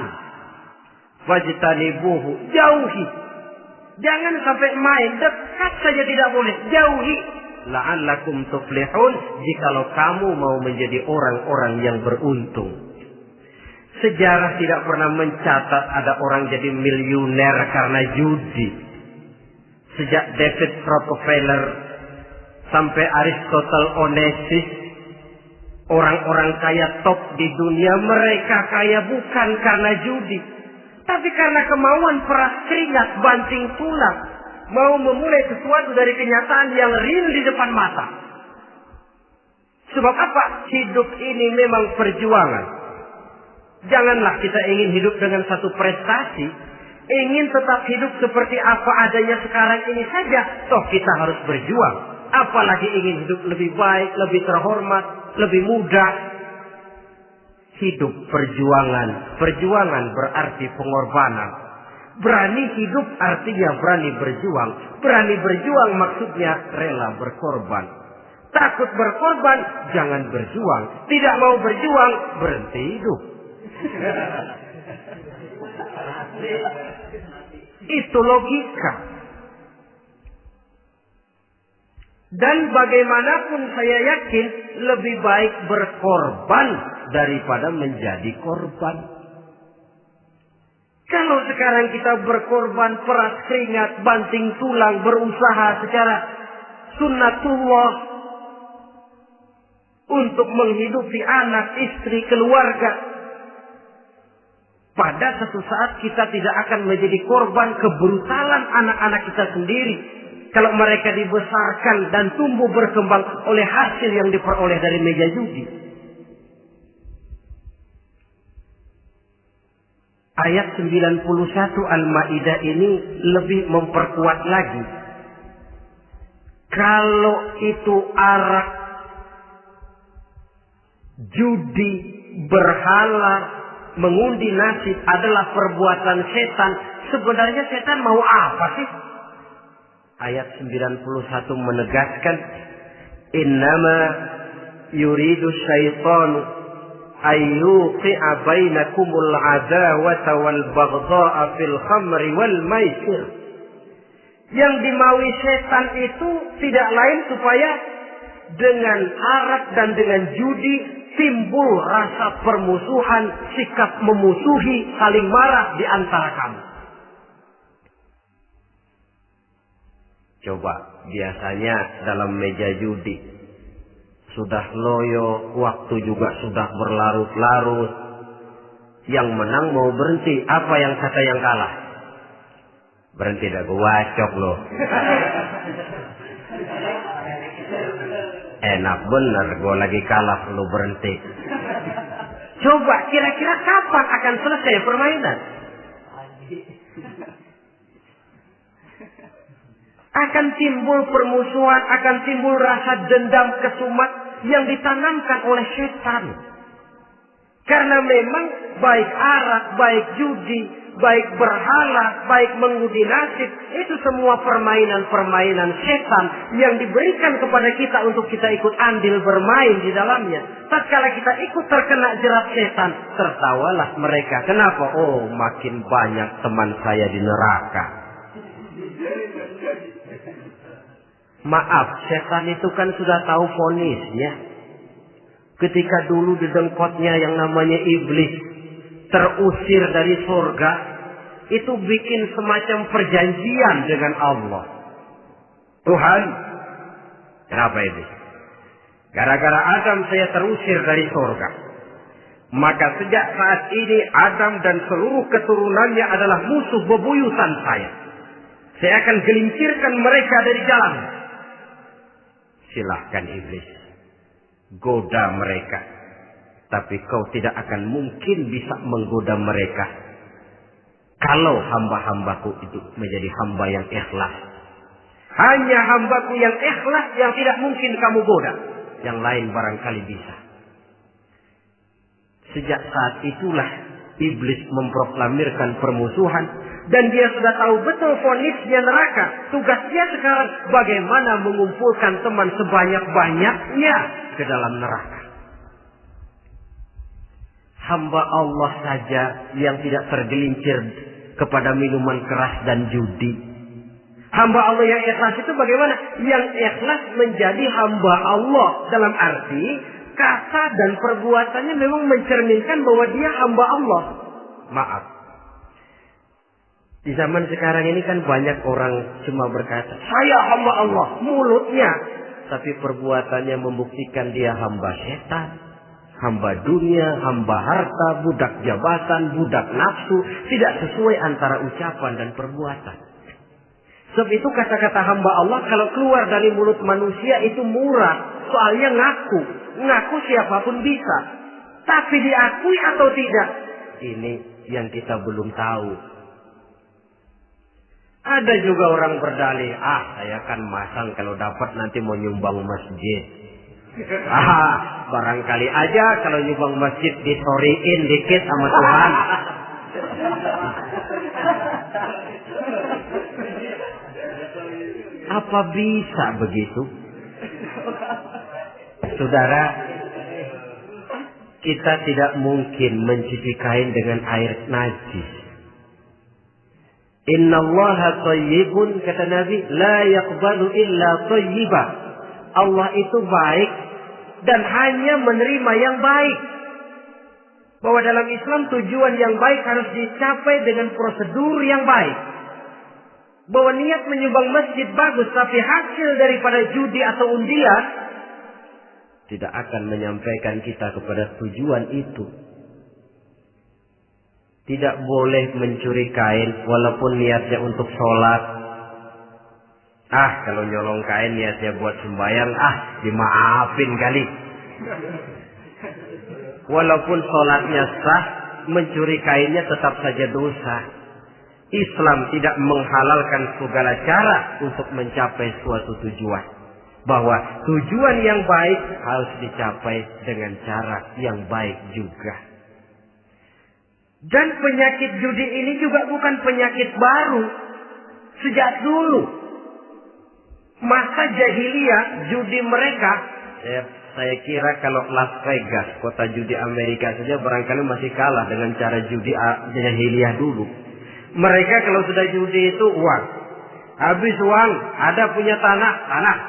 Wajtanibuhu, jauhi. Jangan sampai main, dekat saja tidak boleh, jauhi. La'allakum tuflihun, jikalau kamu mau menjadi orang-orang yang beruntung. Sejarah tidak pernah mencatat ada orang jadi miliuner karena judi. Sejak David Rockefeller sampai Aristotle Onassis, orang-orang kaya top di dunia, mereka kaya bukan karena judi, tapi karena kemauan peras keringat, banting tulang, mau memulai sesuatu dari kenyataan yang real di depan mata. Sebab apa? Hidup ini memang perjuangan. Janganlah kita ingin hidup dengan satu prestasi, ingin tetap hidup seperti apa adanya sekarang ini saja, toh kita harus berjuang. Apalagi ingin hidup lebih baik, lebih terhormat, lebih mudah. Hidup perjuangan. Perjuangan berarti pengorbanan. Berani hidup artinya berani berjuang. Berani berjuang maksudnya rela berkorban. Takut berkorban, jangan berjuang. Tidak mau berjuang, berhenti hidup. Itu logika. Dan bagaimanapun saya yakin lebih baik berkorban daripada menjadi korban. Kalau sekarang kita berkorban, peras keringat, banting tulang, berusaha secara sunnatullah untuk menghidupi anak, istri, keluarga, pada satu saat kita tidak akan menjadi korban kebrutalan anak-anak kita sendiri. Kalau mereka dibesarkan dan tumbuh berkembang oleh hasil yang diperoleh dari meja judi. Ayat 91 Al-Maidah ini lebih memperkuat lagi. Kalau itu arak, judi, berhala, mengundi nasib adalah perbuatan setan, sebenarnya setan mau apa sih? Ayat 91 menegaskan, innama yuridu syaitanu ayyuqi'a bainakumul adawata wal baghdha'a fil khamri wal maisir. Yang dimaui setan itu tidak lain supaya dengan arak dan dengan judi timbul rasa permusuhan, sikap memusuhi, saling marah di antara kamu. Coba, biasanya dalam meja judi sudah loyo, waktu juga sudah berlarut-larut. Yang menang mau berhenti, apa yang kata yang kalah? Berhenti dah, gua wacok loh. Enak bener, gua lagi kalah, lu berhenti. Coba, kira-kira kapan akan selesai permainan? Akan timbul permusuhan, akan timbul rasa dendam, kesumat yang ditanamkan oleh setan. Karena memang baik arak, baik judi, baik berhala, baik mengundi nasib, itu semua permainan-permainan setan yang diberikan kepada kita untuk kita ikut andil bermain di dalamnya. Tatkala kita ikut terkena jerat setan, tertawalah mereka. Kenapa? Oh, makin banyak teman saya di neraka. Maaf, setan itu kan sudah tahu vonisnya. Ketika dulu di dengkotnya yang namanya iblis terusir dari surga, itu bikin semacam perjanjian dengan Allah. Tuhan, kenapa ini? Gara-gara Adam saya terusir dari surga. Maka sejak saat ini Adam dan seluruh keturunannya adalah musuh bebuyutan saya. Saya akan gelincirkan mereka dari jalan. Silahkan iblis, goda mereka. Tapi kau tidak akan mungkin bisa menggoda mereka kalau hamba-hambaku itu menjadi hamba yang ikhlas. Hanya hambaku yang ikhlas yang tidak mungkin kamu goda. Yang lain barangkali bisa. Sejak saat itulah iblis memproklamirkan permusuhan. Dan dia sudah tahu betul vonisnya neraka. Tugasnya sekarang bagaimana mengumpulkan teman sebanyak-banyaknya ke dalam neraka. Hamba Allah saja yang tidak tergelincir kepada minuman keras dan judi. Hamba Allah yang ikhlas itu bagaimana? Yang ikhlas menjadi hamba Allah. Dalam arti kata dan perbuatannya memang mencerminkan bahwa dia hamba Allah. Maaf. Di zaman sekarang ini kan banyak orang cuma berkata, saya hamba Allah, mulutnya. Tapi perbuatannya membuktikan dia hamba setan, hamba dunia, hamba harta, budak jabatan, budak nafsu. Tidak sesuai antara ucapan dan perbuatan. Sebab itu kata-kata hamba Allah kalau keluar dari mulut manusia itu murah. Soalnya ngaku. Ngaku siapapun bisa. Tapi diakui atau tidak? Ini yang kita belum tahu. Ada juga orang berdalih, saya kan masang kalau dapat nanti mau nyumbang masjid. Barangkali aja kalau nyumbang masjid disoriin dikit sama Tuhan. Apa bisa begitu? Saudara, kita tidak mungkin mencuci kain dengan air najis. Innallaha thayyibun, kata Nabi, la yaqbalu illa thayyiba. Allah itu baik dan hanya menerima yang baik. Bahwa dalam Islam tujuan yang baik harus dicapai dengan prosedur yang baik. Bahwa niat menyumbang masjid bagus, tapi hasil daripada judi atau undian tidak akan menyampaikan kita kepada tujuan itu. Tidak boleh mencuri kain walaupun niatnya untuk sholat. Kalau nyolong kain niatnya buat sembahyang, dimaafin kali. Walaupun sholatnya sah, mencuri kainnya tetap saja dosa. Islam tidak menghalalkan segala cara untuk mencapai suatu tujuan. Bahwa tujuan yang baik harus dicapai dengan cara yang baik juga. Dan penyakit judi ini juga bukan penyakit baru. Sejak dulu. Masa jahiliyah judi mereka. Saya kira kalau Las Vegas, kota judi Amerika saja barangkali masih kalah dengan cara judi jahiliyah dulu. Mereka kalau sudah judi itu uang. Habis uang, ada punya tanah,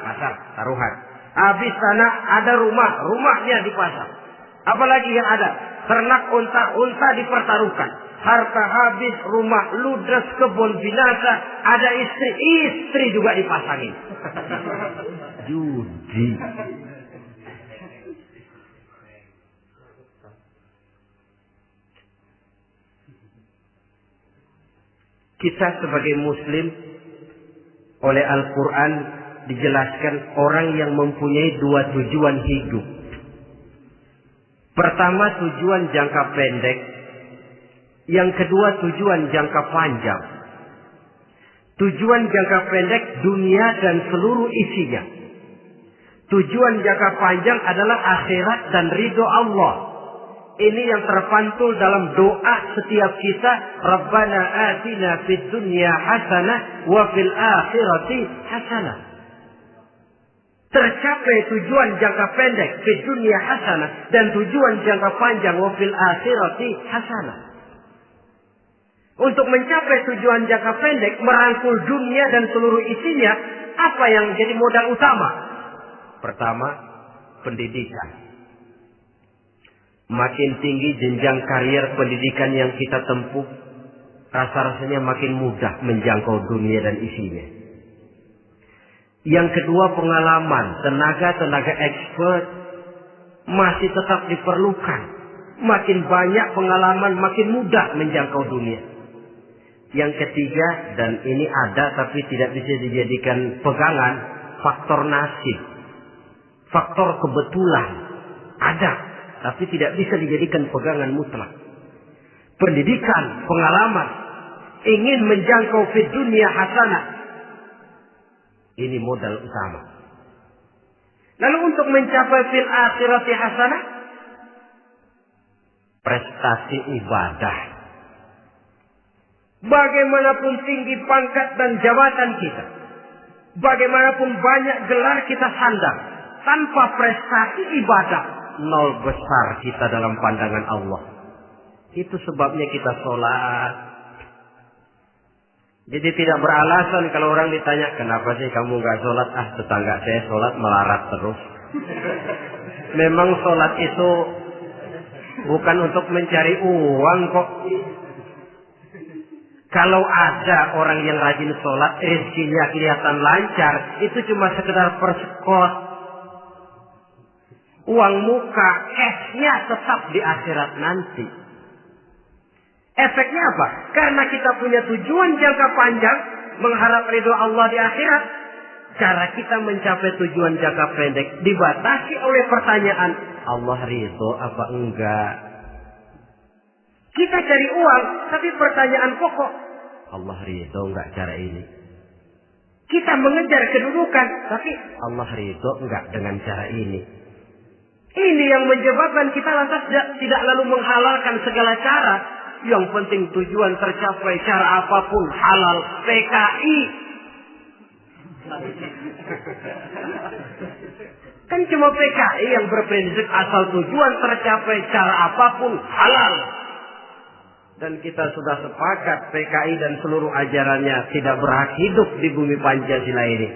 pasar, taruhan. Habis tanah, ada rumah, rumahnya di pasar. Apalagi yang ada? Ternak unta dipertaruhkan. Harta habis, rumah ludes, kebun binasa. Ada istri juga dipasangin. Judi. Kita sebagai muslim oleh Al-Quran dijelaskan orang yang mempunyai dua tujuan hidup. Pertama tujuan jangka pendek. Yang kedua tujuan jangka panjang. Tujuan jangka pendek dunia dan seluruh isinya. Tujuan jangka panjang adalah akhirat dan ridho Allah. Ini yang terpantul dalam doa setiap kita. Rabbana atina fid dunya hasanah wa fil akhirati hasanah. Tercapai tujuan jangka pendek fid dunya hasanah dan tujuan jangka panjang wa fil akhirati hasanah. Untuk mencapai tujuan jangka pendek merangkul dunia dan seluruh isinya, Apa yang jadi modal utama? Pertama, pendidikan. Makin tinggi jenjang karier pendidikan yang kita tempuh, rasa-rasanya makin mudah menjangkau dunia dan isinya. Yang kedua, pengalaman. Tenaga-tenaga expert masih tetap diperlukan. Makin banyak pengalaman, makin mudah menjangkau dunia. Yang ketiga, dan ini ada tapi tidak bisa dijadikan pegangan, faktor nasib. Faktor kebetulan. Ada, tapi tidak bisa dijadikan pegangan mutlak. Pendidikan, pengalaman, ingin menjangkau fid dunia hasanah. Ini modal utama. Lalu untuk mencapai fil akhirati hasanah, prestasi ibadah. Bagaimanapun tinggi pangkat dan jabatan kita, bagaimanapun banyak gelar kita sandang, tanpa prestasi ibadah, nol besar kita dalam pandangan Allah. Itu sebabnya kita sholat. Jadi tidak beralasan kalau orang ditanya, kenapa sih kamu nggak sholat? Ah, tetangga saya sholat melarat terus. Memang sholat itu bukan untuk mencari uang kok. Kalau ada orang yang rajin sholat, rezekinya kelihatan lancar, itu cuma sekedar persekot. Uang muka, cashnya tetap di akhirat nanti. Efeknya apa? Karena kita punya tujuan jangka panjang, mengharap ridho Allah di akhirat. Cara kita mencapai tujuan jangka pendek dibatasi oleh pertanyaan, Allah ridho apa enggak? Kita cari uang, tapi pertanyaan pokok, Allah ridho enggak cara ini? Kita mengejar kedudukan, tapi Allah ridho enggak dengan cara ini? Ini yang menyebabkan kita lantas tidak lalu menghalalkan segala cara. Yang penting tujuan tercapai cara apapun halal. PKI. Kan cuma PKI yang berprinsip asal tujuan tercapai cara apapun halal. Dan kita sudah sepakat PKI dan seluruh ajarannya tidak berhak hidup di bumi Pancasila ini.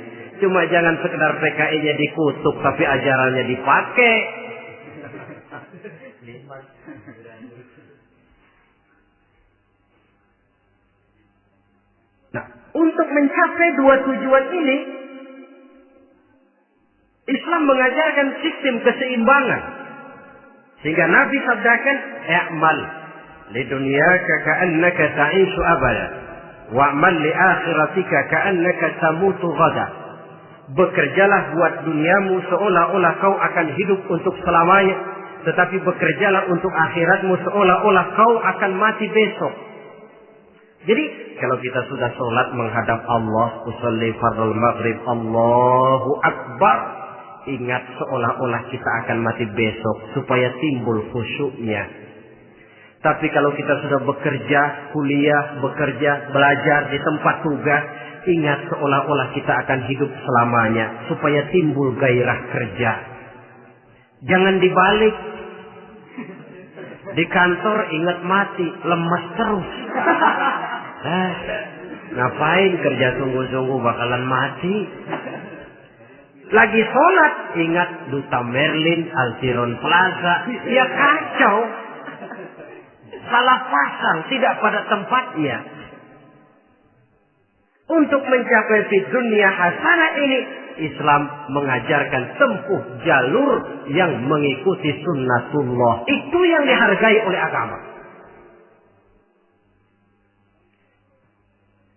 Cuma jangan sekedar PKI-nya dikutuk tapi ajarannya dipakai. Nah, untuk mencapai dua tujuan ini, Islam mengajarkan sistem keseimbangan. Sehingga Nabi sabdakan, "I'mal li dunyaka ka'annaka ta'ishu abada, wa'mal li akhiratika ka'annaka tamutu ghada." Bekerjalah buat duniamu seolah-olah kau akan hidup untuk selamanya, tetapi bekerjalah untuk akhiratmu seolah-olah kau akan mati besok. Jadi kalau kita sudah sholat menghadap Allah, usolli fardhu maghrib, Allahu Akbar, ingat seolah-olah kita akan mati besok supaya timbul khusyuknya. Tapi kalau kita sudah bekerja, kuliah, bekerja, belajar di tempat tugas, ingat seolah-olah kita akan hidup selamanya supaya timbul gairah kerja. Jangan dibalik. Di kantor ingat mati, lemas terus. Ngapain kerja sungguh-sungguh bakalan mati. Lagi sholat ingat Duta Merlin, Altiron Plaza, ya kacau. Salah pasang, tidak pada tempatnya. Untuk mencapai fi dunia hasanah ini, Islam mengajarkan tempuh jalur yang mengikuti sunnatullah. Itu yang dihargai oleh agama.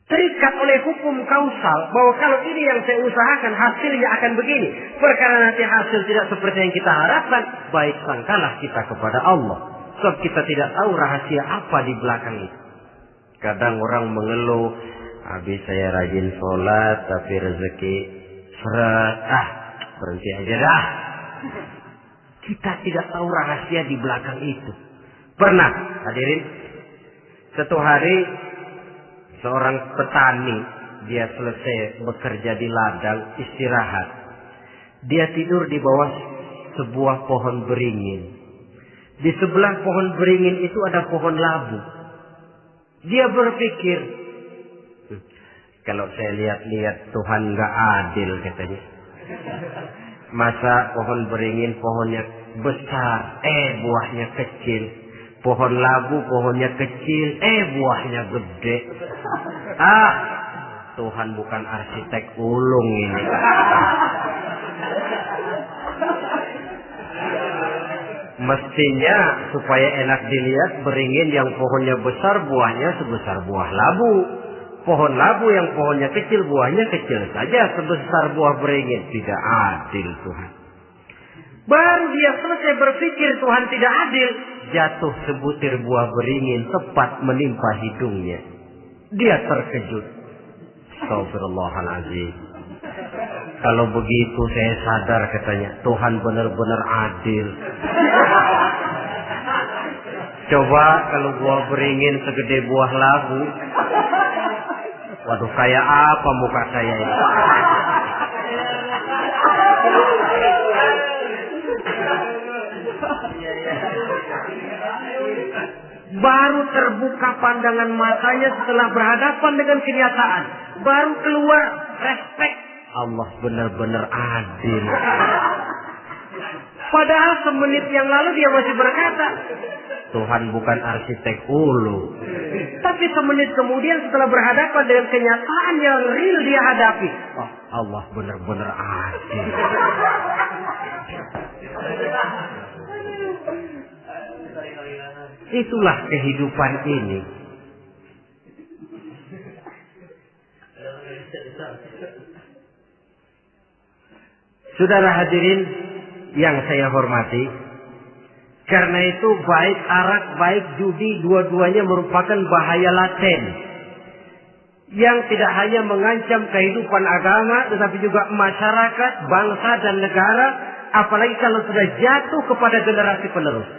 Terikat oleh hukum kausal bahwa kalau ini yang saya usahakan hasilnya akan begini. Perkara nanti hasil tidak seperti yang kita harapkan, baik sangkalah kita kepada Allah. Sebab kita tidak tahu rahasia apa di belakang itu. Kadang orang mengeluh, habis saya rajin sholat tapi rezeki seret, berhenti aja dah. Kita tidak tahu rahasia di belakang itu. Pernah hadirin, satu hari seorang petani, dia selesai bekerja di ladang, istirahat. Dia tidur di bawah sebuah pohon beringin. Di sebelah pohon beringin itu ada pohon labu. Dia berpikir, Kalau saya lihat-lihat Tuhan nggak adil katanya. Masa pohon beringin pohonnya besar, buahnya kecil. Pohon labu pohonnya kecil, buahnya gede. Tuhan bukan arsitek ulung ini. Mestinya supaya enak dilihat, beringin yang pohonnya besar buahnya sebesar buah labu. Pohon labu yang pohonnya kecil buahnya kecil saja sebesar buah beringin. Tidak adil Tuhan. Baru dia selesai berpikir Tuhan tidak adil, jatuh sebutir buah beringin tepat menimpa hidungnya. Dia terkejut. Astagfirullahaladzim. Kalau begitu saya sadar katanya, Tuhan benar-benar adil. Coba kalau buah beringin segede buah labu. Waduh, kayak apa muka saya ini? Baru terbuka pandangan matanya setelah berhadapan dengan kenyataan. Baru keluar respek. Allah benar-benar adil. Padahal semenit yang lalu dia masih berkata, Tuhan bukan arsitek ulu. Tapi semenit kemudian setelah berhadapan dengan kenyataan yang real dia hadapi, Allah benar-benar adil. Itulah kehidupan ini. Saudara hadirin yang saya hormati, karena itu baik arak, baik judi, dua-duanya merupakan bahaya laten yang tidak hanya mengancam kehidupan agama, tetapi juga masyarakat, bangsa dan negara, apalagi kalau sudah jatuh kepada generasi penerus.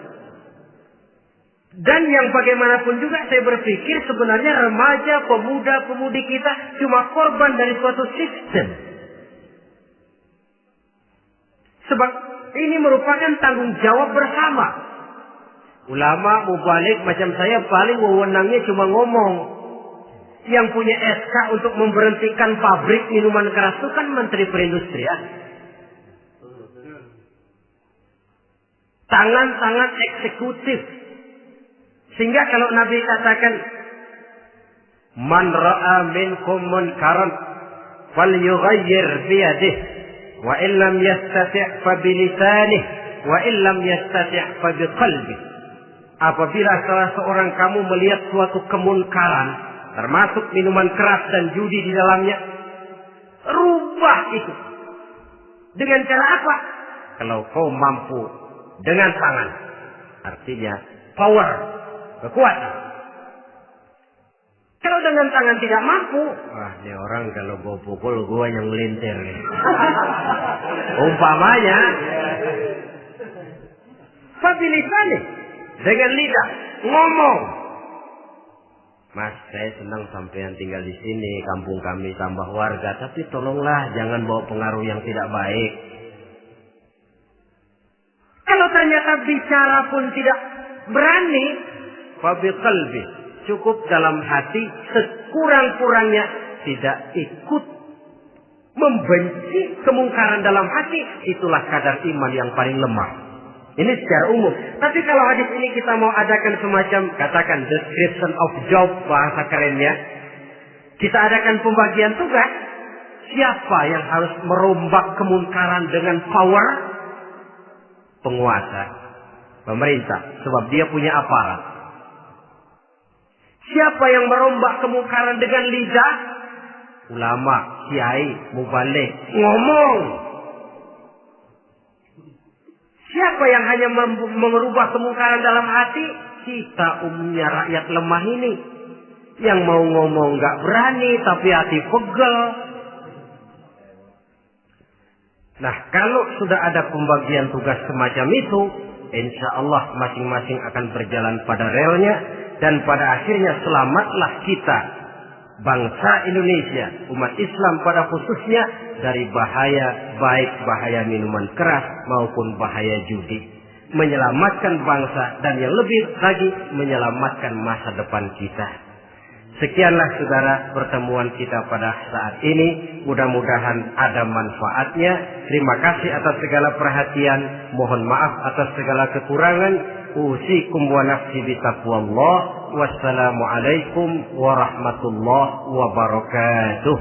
Dan yang bagaimanapun juga saya berpikir sebenarnya remaja, pemuda, pemudi kita cuma korban dari suatu sistem. Sebab ini merupakan tanggung jawab bersama. Ulama mubalik macam saya paling wewenangnya cuma ngomong. Yang punya SK untuk memberhentikan pabrik minuman keras itu kan Menteri Perindustrian. Tangan-tangan eksekutif. Sehingga kalau Nabi katakan, Man ra'a minkum munkaran falyughayyir biyadihi wa illam yastati' fa bilisanih wa illam yastati' fa biqalbihi. Apabila salah seorang kamu melihat suatu kemunkaran, termasuk minuman keras dan judi di dalamnya, rubah itu. Dengan cara apa? Kalau kau mampu dengan tangan, artinya power, kekuatan. Kalau dengan tangan tidak mampu, ini orang kalau gue pukul gue yang melintir. Umpamanya, fabilisani, dengan lidah ngomong. Mas, saya senang sampean tinggal di sini, kampung kami tambah warga, tapi tolonglah jangan bawa pengaruh yang tidak baik. Kalau ternyata bicara pun tidak berani, fabiqalbi, cukup dalam hati, sekurang-kurangnya tidak ikut membenci kemungkaran dalam hati, itulah kadar iman yang paling lemah. Ini secara umum. Tapi kalau hadis ini kita mau adakan semacam, katakan description of job, bahasa kerennya, kita adakan pembagian tugas. Siapa yang harus merombak kemungkaran dengan power? Penguasa, pemerintah, sebab dia punya aparat. Siapa yang merombak kemungkaran dengan lidah? Ulama, kiai, mubalik, ngomong. Siapa yang hanya merubah kemungkaran dalam hati? Kita umumnya rakyat lemah ini. Yang mau ngomong gak berani, tapi hati pegel. Nah, kalau sudah ada pembagian tugas semacam itu, insya Allah masing-masing akan berjalan pada relnya. Dan pada akhirnya selamatlah kita, bangsa Indonesia, umat Islam pada khususnya, dari bahaya, baik bahaya minuman keras maupun bahaya judi. Menyelamatkan bangsa dan yang lebih lagi menyelamatkan masa depan kita. Sekianlah saudara pertemuan kita pada saat ini. Mudah-mudahan ada manfaatnya. Terima kasih atas segala perhatian. Mohon maaf atas segala kekurangan. Usikum wa nafsi bitaqwallah. Wassalamualaikum warahmatullahi wabarakatuh.